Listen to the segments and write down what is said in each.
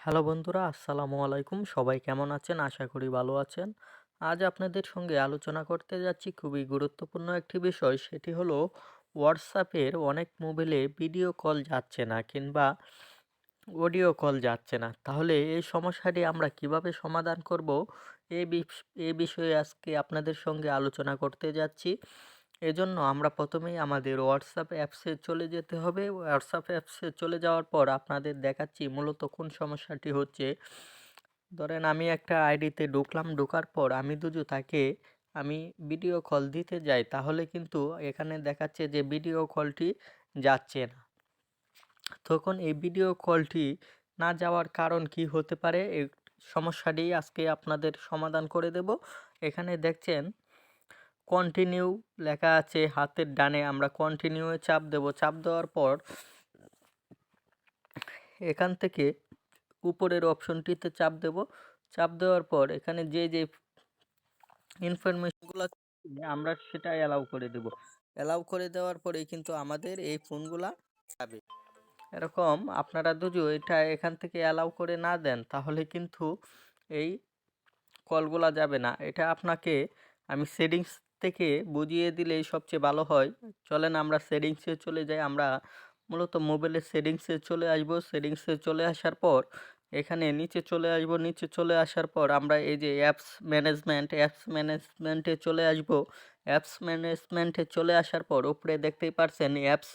Hello বন্ধুরা, আসসালামু আলাইকুম। সবাই কেমন আছেন? আশা করি ভালো আছেন। আজ আপনাদের সঙ্গে আলোচনা করতে যাচ্ছি খুবই গুরুত্বপূর্ণ একটি বিষয়। সেটি হলো হোয়াটসঅ্যাপের অনেক মোবাইলে ভিডিও কল যাচ্ছে না কিংবা অডিও কল যাচ্ছে না। তাহলে এই সমস্যাটি আমরা কিভাবে সমাধান করব? এ বিষয়ে আজকে আপনাদের সঙ্গে আলোচনা করতে যাচ্ছি। এজন্য আমরা প্রথমেই আমাদের হোয়াটসঅ্যাপ অ্যাপসে চলে যেতে হবে। হোয়াটসঅ্যাপ অ্যাপসে চলে যাওয়ার পর আপনাদের দেখাচ্ছি মূলত কোন সমস্যাটি হচ্ছে। ধরেন আমি একটা আইডিতে ঢুকলাম, ঢোকার পর আমি ভিডিও কল দিতে যাই, তাহলে কিন্তু এখানে দেখাচ্ছে যে ভিডিও কলটি যাচ্ছে না। তখন এই ভিডিও কলটি না যাওয়ার কারণ কি হতে পারে? এই সমস্যাটি আজকে আপনাদের সমাধান করে দেব। এখানে দেখছেন কন্টিনিউ লেখা আছে হাতের ডানে, আমরা কন্টিনিউ এ চাপ দেব। চাপ দেওয়ার পর এখান থেকে উপরের অপশনটিতে চাপ দেব। চাপ দেওয়ার পর এখানে যে ইনফরমেশনগুলো আমরা সেটা অ্যালাউ করে দেব। অ্যালাউ করে দেওয়ার পরেই কিন্তু আমাদের এই ফোনগুলা যাবে। এরকম আপনারা যদি এটা এখান থেকে অ্যালাউ করে না দেন, তাহলে কিন্তু এই কলগুলা যাবে না। এটা আপনাকে আমি সেটিংস থেকে বুঝিয়ে দিলেই সবচেয়ে ভালো হয়। চলেন আমরা সেটিংসে চলে যাই। আমরা মূলত মোবাইলের সেটিংসে চলে আসব। সেটিংসে চলে আসার পর এখানে নিচে চলে আসব। নিচে চলে আসার পর আমরা এই যে অ্যাপস ম্যানেজমেন্টে চলে আসব। অ্যাপস ম্যানেজমেন্টে চলে আসার পর উপরে দেখতেই পারছেন অ্যাপস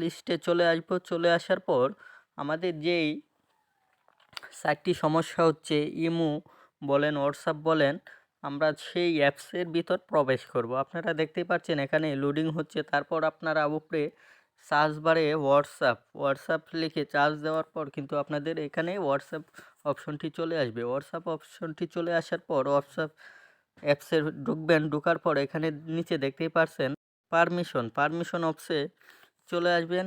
লিস্টে চলে আসব। চলে আসার পর আমাদের যেই ৪টি সমস্যা হচ্ছে, ইমো বলেন, হোয়াটসঅ্যাপ বলেন, আমরা সেই অ্যাপসের ভিতর প্রবেশ করব। আপনারা দেখতেই পাচ্ছেন এখানে লোডিং হচ্ছে। তারপর আপনারা উপরে সার্চ বারে হোয়াটসঅ্যাপ লিখে চার্জ দেওয়ার পর কিন্তু আপনাদের এখানে হোয়াটসঅ্যাপ অপশনটি চলে আসবে। হোয়াটসঅ্যাপ অপশনটি চলে আসার পর হোয়াটসঅ্যাপ অ্যাপসে ঢুকবেন। ঢোকার পর এখানে নিচে দেখতেই পারছেন পারমিশন অপশে চলে আসবেন।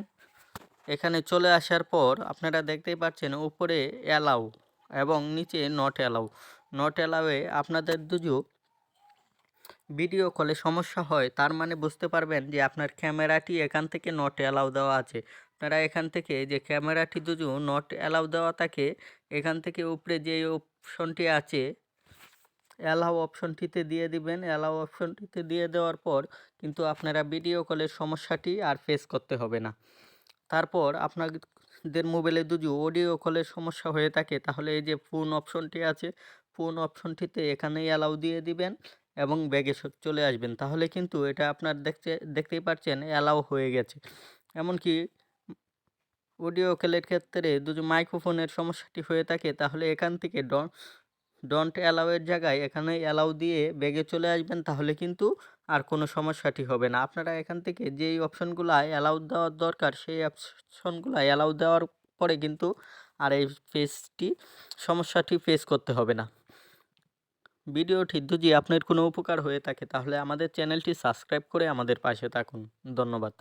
এখানে চলে আসার পর আপনারা দেখতেই পাচ্ছেন উপরে অ্যালাউ এবং নিচে নট অ্যালাউয়ে আপনাদের ভিডিও কলে সমস্যা হয়, তার মানে বুঝতে পারবেন যে আপনার ক্যামেরাটি এখান থেকে নট অ্যালাউ দেওয়া আছে। আপনারা এখান থেকে যে ক্যামেরাটি যদি নট অ্যালাউ দেওয়া থাকে, এখান থেকে উপরে যে অপশনটি আছে অ্যালাউ অপশনটিতে দিয়ে দিবেন। অ্যালাউ অপশনটিতে দিয়ে দেওয়ার পর কিন্তু আপনারা ভিডিও কলের সমস্যাটি আর ফেস করতে হবে না। তারপর আপনাদের মোবাইলে যদি অডিও কলের সমস্যা হয়ে থাকে, তাহলে এই যে ফোন অপশনটি আছে, ফোন অপশনটিতে এখানেই অ্যালাউ দিয়ে দিবেন এবং ব্যাগে চলে আসবেন। তাহলে কিন্তু এটা আপনার দেখতেই পাচ্ছেন অ্যালাউ হয়ে গেছে। এমনকি অডিও কলের ক্ষেত্রে যদি মাইক্রোফোনের সমস্যাটি হয়ে থাকে, তাহলে এখান থেকে ডন্ট অ্যালাউ এর জায়গায় এখানে অ্যালাউ দিয়ে ব্যাগে চলে আসবেন। তাহলে কিন্তু আর কোনো সমস্যাটি হবে না। আপনারা এখান থেকে যেই অপশনগুলা অ্যালাউ দেওয়ার দরকার, সেই অপশনগুলা অ্যালাউ দেওয়ার পরে কিন্তু আর এই সমস্যাটি ফেস করতে হবে না। ভিডিওটি যদি আপনার কোনো উপকার হয়ে থাকে, তাহলে আমাদের চ্যানেলটি সাবস্ক্রাইব করে আমাদের পাশে থাকুন। ধন্যবাদ।